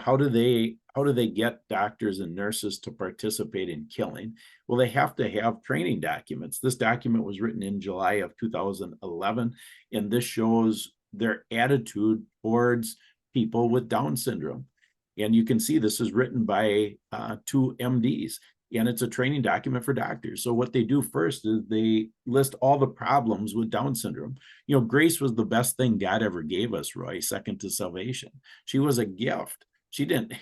how do they get doctors and nurses to participate in killing? Well, they have to have training documents. This document was written in July of 2011, and this shows their attitude towards people with Down syndrome. And you can see this is written by two MDs, and it's a training document for doctors. So what they do first is they list all the problems with Down syndrome. Grace was the best thing God ever gave us, Roy, second to salvation. She was a gift. She didn't,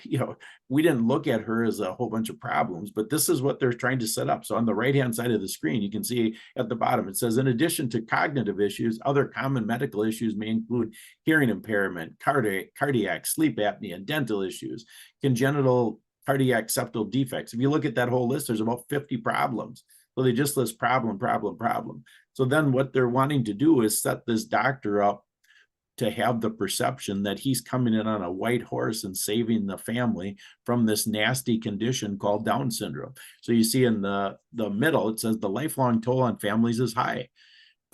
we didn't look at her as a whole bunch of problems, but this is what they're trying to set up. So on the right-hand side of the screen, you can see at the bottom, it says, in addition to cognitive issues, other common medical issues may include hearing impairment, cardiac, sleep apnea, dental issues, congenital cardiac septal defects. If you look at that whole list, there's about 50 problems. So they just list problem. So then what they're wanting to do is set this doctor up to have the perception that he's coming in on a white horse and saving the family from this nasty condition called Down syndrome. So you see in the middle, it says the lifelong toll on families is high.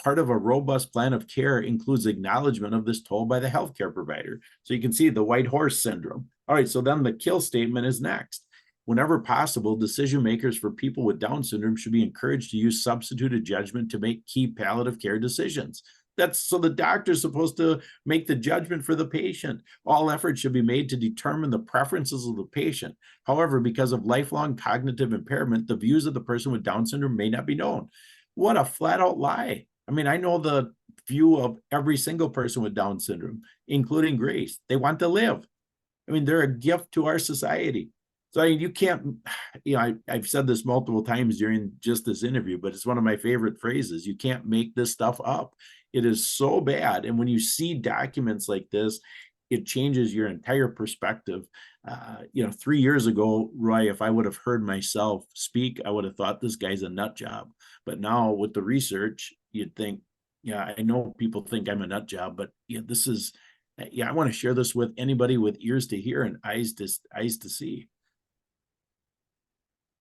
Part of a robust plan of care includes acknowledgement of this toll by the healthcare provider. So you can see the white horse syndrome. All right, so then the kill statement is next. Whenever possible, decision makers for people with Down syndrome should be encouraged to use substituted judgment to make key palliative care decisions. That's so the doctor's supposed to make the judgment for the patient. All efforts should be made to determine the preferences of the patient. However, because of lifelong cognitive impairment, the views of the person with Down syndrome may not be known. What a flat out lie. I mean, I know the view of every single person with Down syndrome, including Grace. They want to live. I mean, they're a gift to our society. So you can't, I've said this multiple times during just this interview, but it's one of my favorite phrases. You can't make this stuff up. It is so bad. And when you see documents like this, it changes your entire perspective. 3 years ago, Roy, if I would have heard myself speak, I would have thought this guy's a nut job. But now with the research, you'd think, I know people think I'm a nut job, but this is, I want to share this with anybody with ears to hear and eyes to see.